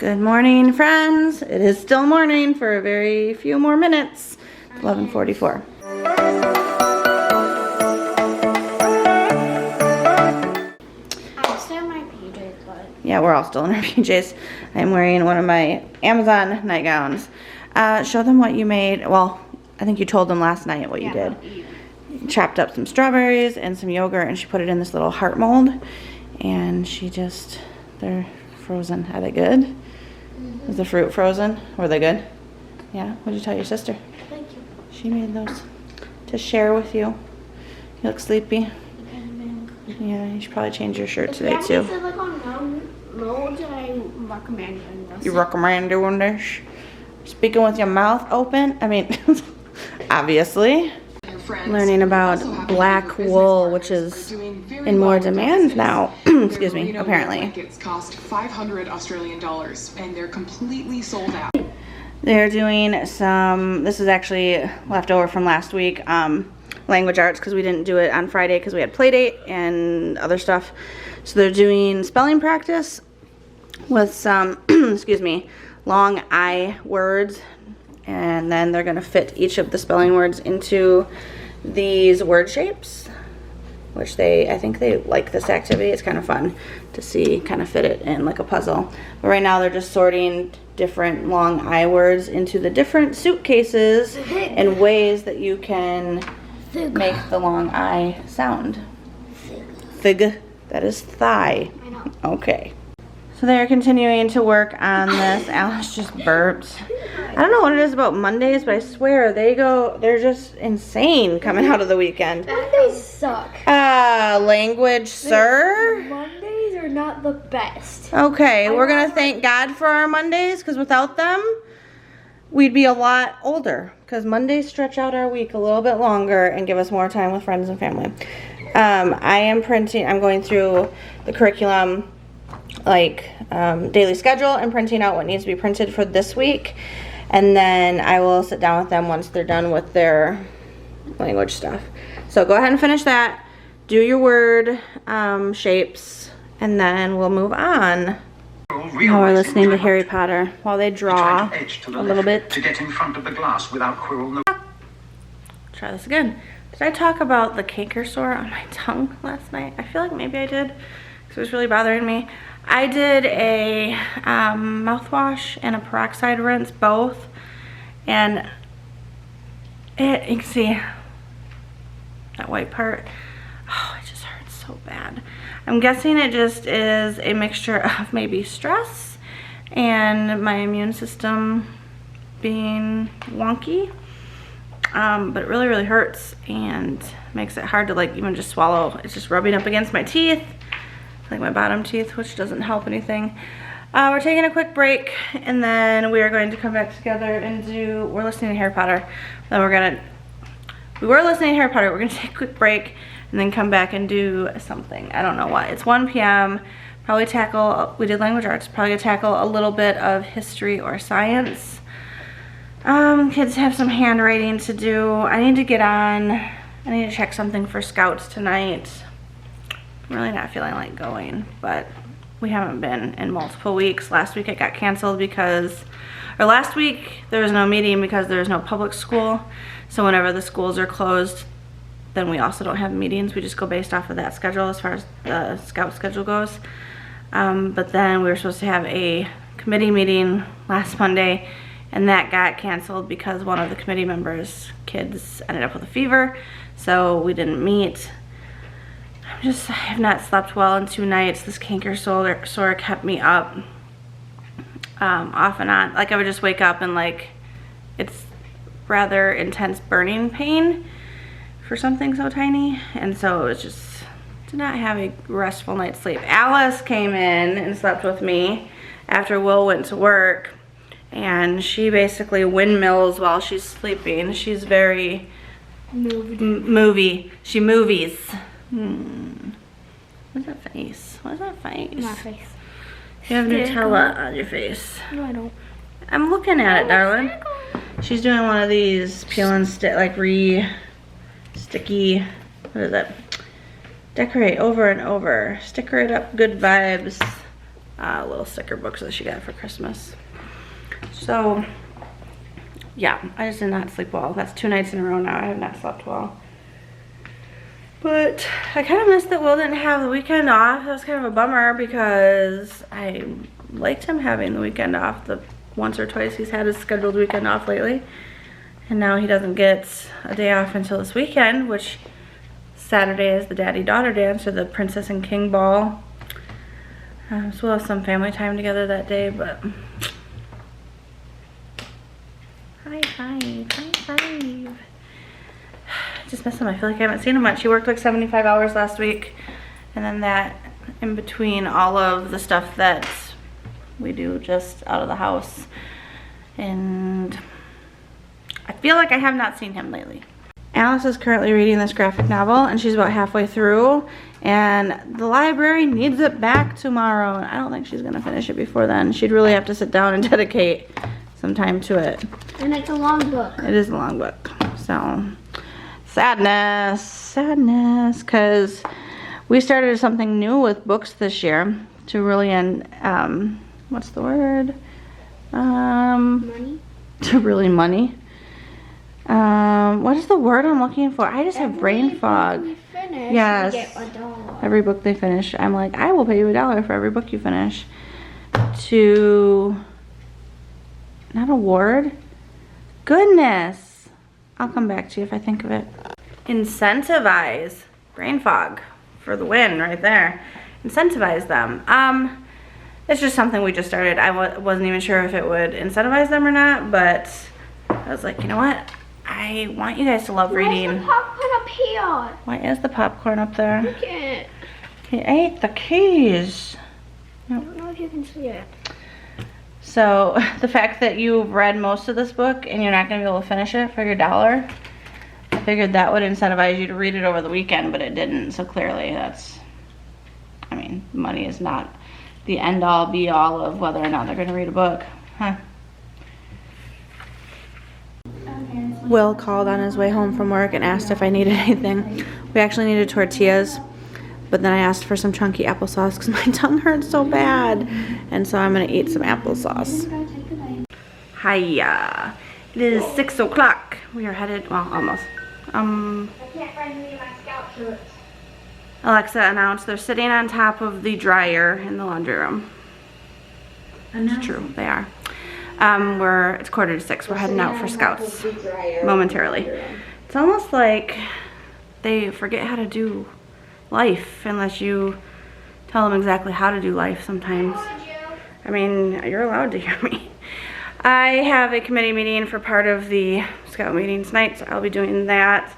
Good morning, friends. It is still morning for a very few more minutes. 11:44. I'm still in my PJs, but... Yeah, we're all still in our PJs. I'm wearing one of my Amazon nightgowns. Show them what you made. Well, I think you told them last night what you did. Chopped up some strawberries and some yogurt, and she put it in this little heart mold. And they're frozen. Are they good? Is the fruit frozen? Were they good? Yeah? What did you tell your sister? Thank you. She made those to share with you. You look sleepy. Yeah, you should probably change your shirt today too. If like on molds, I recommend doing this. You recommend doing this? Speaking with your mouth open? I mean, obviously. Learning about black wool, which is in more demand now. Excuse me, apparently. Blankets cost $500 and they're completely sold out. They're doing some, this is actually left over from last week, language arts, because we didn't do it on Friday because we had play date and other stuff. So they're doing spelling practice with some, excuse me, long I words, and then they're going to fit each of the spelling words into these word shapes, which I think they like this activity. It's kind of fun to see, kind of fit it in like a puzzle. But right now they're just sorting different long I words into the different suitcases in ways that you can make the long I sound. Fig. That is thigh. I know. Okay. So they're continuing to work on this. Alice just burped. I don't know what it is about Mondays, but I swear they're just insane coming out of the weekend. Mondays suck. Language, sir? Mondays are not the best. Okay, we're gonna thank God for our Mondays, because without them, we'd be a lot older. Because Mondays stretch out our week a little bit longer and give us more time with friends and family. I'm going through the curriculum, daily schedule, and printing out what needs to be printed for this week. And then I will sit down with them once they're done with their language stuff. So go ahead and finish that. Do your word shapes, and then we'll move on. Now we're listening to Harry Potter while they draw a little bit. To get in front of the glass without quirrell. Try this again. Did I talk about the canker sore on my tongue last night? I feel like maybe I did, because it was really bothering me. I did a mouthwash and a peroxide rinse, both, and you can see that white part. Oh, it just hurts so bad. I'm guessing it just is a mixture of maybe stress and my immune system being wonky, but it really, really hurts and makes it hard to even just swallow. It's just rubbing up against my teeth, like my bottom teeth, which doesn't help anything. We're taking a quick break, and then we are going to come back together and we're listening to Harry Potter. Then we were listening to Harry Potter. We're gonna take a quick break and then come back and do something. I don't know what. It's 1 p.m. Probably we did language arts, probably gonna tackle a little bit of history or science. Kids have some handwriting to do. I need to check something for scouts tonight. I'm really not feeling like going, but we haven't been in multiple weeks. Last week it got canceled last week there was no meeting because there was no public school. So whenever the schools are closed, then we also don't have meetings. We just go based off of that schedule as far as the scout schedule goes. But then we were supposed to have a committee meeting last Monday, and that got canceled because one of the committee members' kids ended up with a fever, so we didn't meet. I have not slept well in 2 nights. This canker sore kept me up off and on. I would just wake up and it's rather intense burning pain for something so tiny, and so it was just, did not have a restful night's sleep. Alice came in and slept with me after Will went to work, and she basically windmills while she's sleeping. She's very movie. She movies. What's that face? What's that face? My face. You have Nutella on your face. No, I don't. I'm looking at it, darling. She's doing one of these peel and stick, sticky, what is that? Decorate over and over. Sticker it up, good vibes. little sticker books that she got for Christmas. So, yeah, I just did not sleep well. That's 2 nights in a row now. I have not slept well. But I kind of missed that Will didn't have the weekend off. That was kind of a bummer because I liked him having the weekend off. The once or twice he's had his scheduled weekend off lately. And now he doesn't get a day off until this weekend, which Saturday is the daddy-daughter dance, or the princess and king ball. So we'll have some family time together that day, but... High five, high five. I just miss him. I feel like I haven't seen him much. He worked like 75 hours last week. And then that in between all of the stuff that we do just out of the house. And I feel like I have not seen him lately. Alice is currently reading this graphic novel and she's about halfway through. And the library needs it back tomorrow. And I don't think she's gonna finish it before then. She'd really have to sit down and dedicate some time to it. And it's a long book. It is a long book. So, sadness, sadness, because we started something new with books this year to really what's the word? Money? To really money. What is the word I'm looking for? I just have brain fog. Yes. Get $1. Every book they finish, I'm like, I will pay you $1 for every book you finish. To, not award. Goodness. I'll come back to you if I think of it. Incentivize. Brain fog for the win right there. Incentivize them. It's just something we just started. I wasn't even sure if it would incentivize them or not, but I was like, you know what? I want you guys to love reading. Where's the popcorn up here? Why is the popcorn up there? Look at it. He ate the keys. I don't know if you can see it. So the fact that you've read most of this book and you're not going to be able to finish it for your $1, I figured that would incentivize you to read it over the weekend, but it didn't. So clearly that's, I mean, money is not the end all be all of whether or not they're going to read a book. Huh. Will called on his way home from work and asked if I needed anything. We actually needed tortillas, but then I asked for some chunky applesauce because my tongue hurts so bad. And so I'm going to eat some applesauce. Hiya. It is 6 o'clock. We are headed, well, almost. I can't find any of my scout shirts. Alexa announced they're sitting on top of the dryer in the laundry room. It's true, they are. It's 5:45. We're heading out for scouts momentarily. It's almost like they forget how to do life unless you tell them exactly how to do life sometimes. I mean, you're allowed to hear me. I have a committee meeting for part of the scout meeting tonight, so I'll be doing that,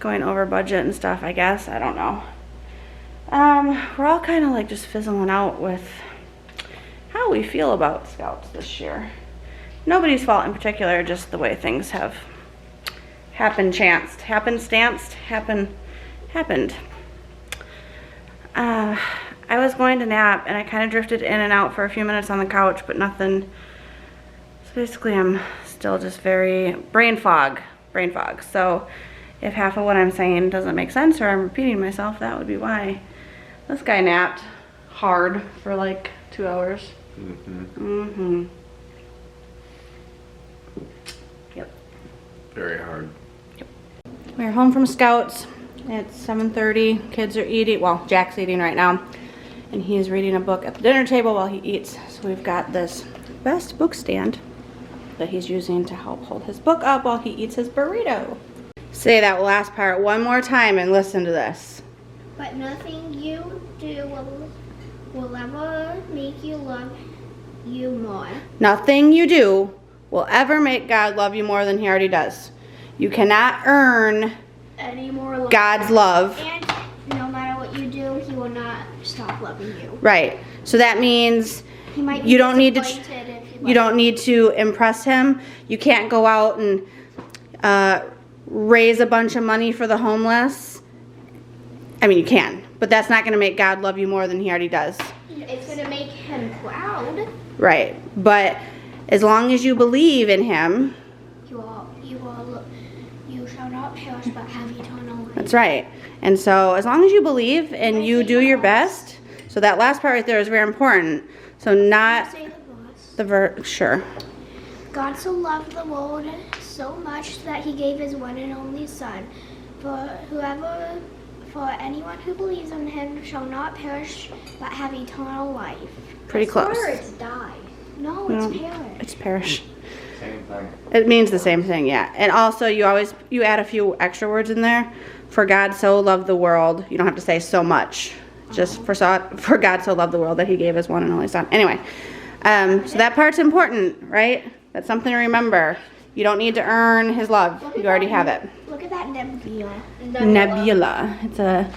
going over budget and stuff, I guess. I don't know. We're all kind of like just fizzling out with how we feel about scouts this year. Nobody's fault in particular, just the way things have happened. I was going to nap and I kind of drifted in and out for a few minutes on the couch, but nothing. So basically I'm still just very brain fog. So if half of what I'm saying doesn't make sense or I'm repeating myself, that would be why. This guy napped hard for like 2 hours. Yep. Very hard. Yep. We're home from scouts. It's 7:30. Kids are eating. Well, Jack's eating right now. And he's reading a book at the dinner table while he eats. So we've got this best book stand that he's using to help hold his book up while he eats his burrito. Say that last part one more time and listen to this. But nothing you do will ever make you love you more. Nothing you do will ever make God love you more than he already does. You cannot earn Any more love. God's love. And no matter what you do, he will not stop loving you. Right. So that means He might be you don't need to disappointed if you don't need to impress him. You can't go out and raise a bunch of money for the homeless. I mean, you can, but that's not going to make God love you more than he already does. It's going to make him proud. Right. But as long as you believe in him, you shall not perish but have eternal life. that's right. And so as long as you believe and you do your best, so that last part right there is very important. So not Say the the verse. sure. God so loved the world so much that he gave his one and only Son. For anyone who believes in him shall not perish but have eternal life. Pretty close. Or it's die. No, it's perish. It's perish. Same thing. It means the same thing, yeah. And also you add a few extra words in there. For God so loved the world. You don't have to say so much. Just for God so loved the world that he gave his one and only Son. Anyway, so that part's important, right? That's something to remember. You don't need to earn his love. You already have it. Look at that nebula. Nebula. It's a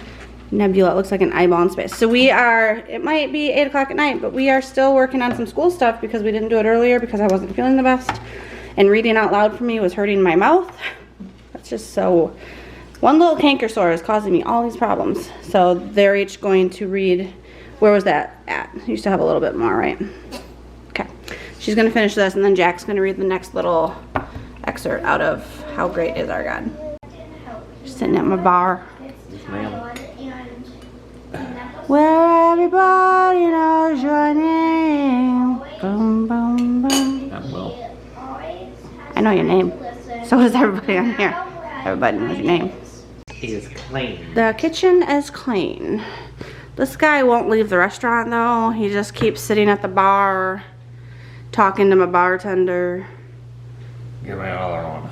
nebula. It looks like an eyeball in space. So it might be 8 o'clock at night, but we are still working on some school stuff because we didn't do it earlier because I wasn't feeling the best. And reading out loud for me was hurting my mouth. That's just so... One little canker sore is causing me all these problems. So they're each going to read... Where was that at? You used to have a little bit more, right? Okay. She's going to finish this, and then Jack's going to read the next little excerpt out of How Great Is Our God. Just sitting at my bar. Yes, ma'am. Where everybody knows your name. Boom, boom, boom. That will. I know your name. So does everybody on here. Everybody knows your name. He is clean. The kitchen is clean. This guy won't leave the restaurant though. He just keeps sitting at the bar, talking to my bartender. Give me another one.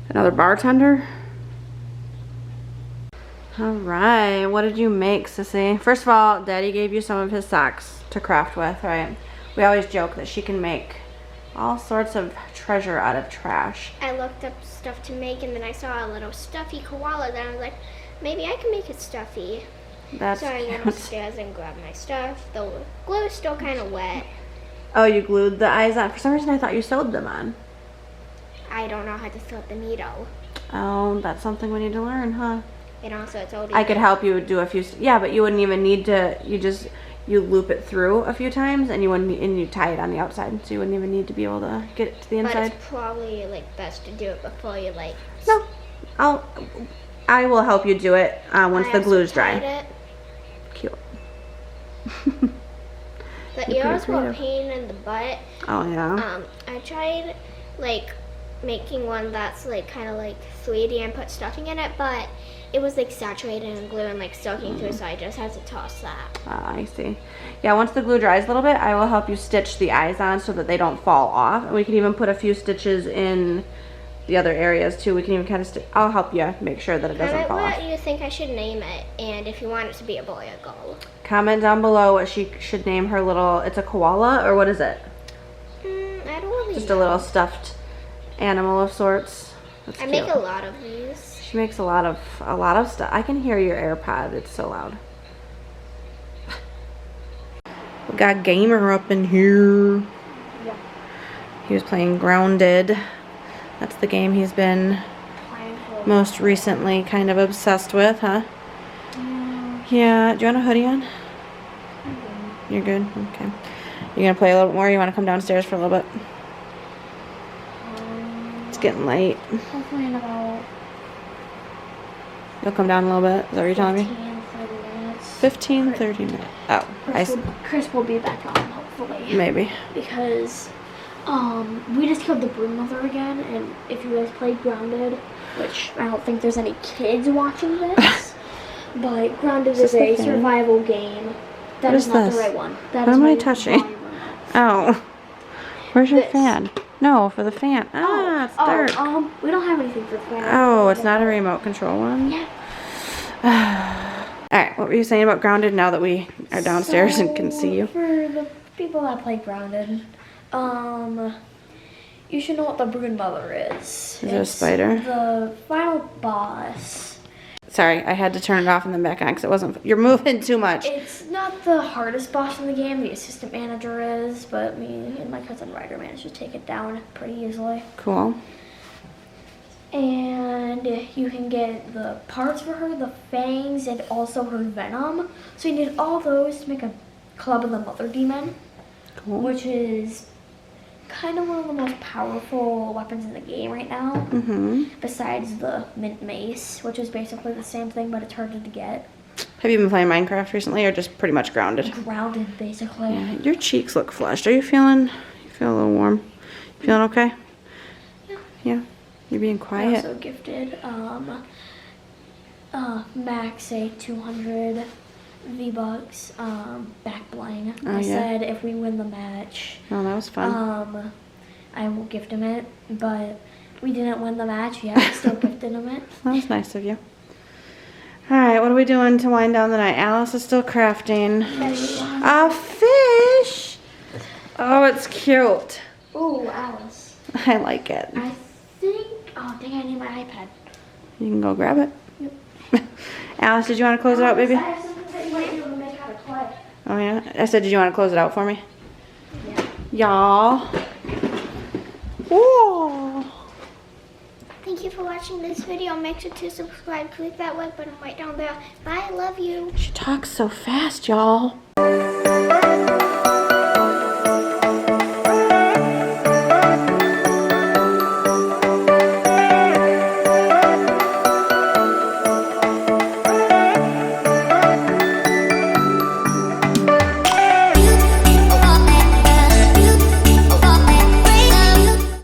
Another bartender? Alright, what did you make, Sissy? First of all, Daddy gave you some of his socks to craft with, right? We always joke that she can make all sorts of treasure out of trash. I looked up stuff to make, and then I saw a little stuffy koala. Then I was like, maybe I can make it stuffy. That's So I went cute. upstairs and grabbed my stuff. The glue is still kind of wet. Oh, you glued the eyes on. For some reason I thought you sewed them on. I don't know how to thread the needle. Oh, that's something we need to learn, huh? And also it's already... I could help you do a few, yeah, but you wouldn't even need to, you loop it through a few times and you tie it on the outside, so you wouldn't even need to be able to get it to the But inside. it's probably like best to do it before you like... No, I will help you do it once I the also glue's tied dry. it. Cute. The You're ears pretty were a creative. pain in the butt. Oh yeah. I tried like making one that's like kind of like 3D and put stuffing in it, but it was like saturated in glue and like soaking through, so I just had to toss that. I see. Yeah, once the glue dries a little bit, I will help you stitch the eyes on so that they don't fall off. And we can even put a few stitches in the other areas too. We can even kind of I'll help you make sure that it doesn't fall off. What do you think I should name it, and if you want it to be a boy or girl? Comment down below what she should name her little, it's a koala, or what is it? I don't really Just a little stuffed animal of sorts. That's I cute. make a lot of these. She makes a lot of stuff. I can hear your AirPod. It's so loud. We got Gamer up in here. Yeah. He was playing Grounded. That's the game he's been most recently kind of obsessed with, huh? Yeah. Do you want a hoodie on? You're good? Okay. You gonna play a little bit more? You want to come downstairs for a little bit? It's getting late. Hopefully in about You'll come down a little bit? Is that what you're telling me? 30 minutes. 15, 30 minutes. Oh, Chris will be back on, hopefully. maybe. Because we just killed the brood mother again, and if you guys played Grounded, which I don't think there's any kids watching this, but Grounded is a survival game. That is not the right one. That What is am I my touching? volume remote. Oh. Where's your This. fan? No, for the fan. Ah, it's dark. We don't have anything for the fan. Oh, it's not a remote control one? Yeah. Alright, what were you saying about Grounded now that we are downstairs and can see you? For the people that play Grounded, you should know what the brood mother is. Is it a spider? The final boss. Sorry, I had to turn it off and then back on because it wasn't. You're moving too much. It's not the hardest boss in the game. The assistant manager is, but me and my cousin Ryder managed to take it down pretty easily. Cool. And you can get the parts for her, the fangs, and also her venom. So you need all those to make a Club of the Mother Demon, Cool. which is kind of one of the most powerful weapons in the game right now. Mm-hmm. Besides the mint mace, which is basically the same thing, but it's harder to get. Have you been playing Minecraft recently or just pretty much grounded? Grounded, basically. Yeah, your cheeks look flushed. Are you feeling, you feel a little warm? You feeling okay? Yeah. You're being I quiet. also gifted Max a 200 V-Bucks back bling. Oh, I yeah? said if we win the match, Oh, that was fun. I will gift him it, but we didn't win the match yet. I still gifted him it. That was nice of you. All right, what are we doing to wind down the night? Alice is still crafting. A fish! Oh, it's cute. Ooh, Alice. I like it. I think, oh dang, I need my iPad. You can go grab it. Alice, did you want to close it out, baby? I have something that you might be able to make out of clay. Oh, yeah? I said, did you want to close it out for me? Y'all. Whoa. Thank you for watching this video. Make sure to subscribe. Click that like button right down there. Bye. I love you. She talks so fast, y'all.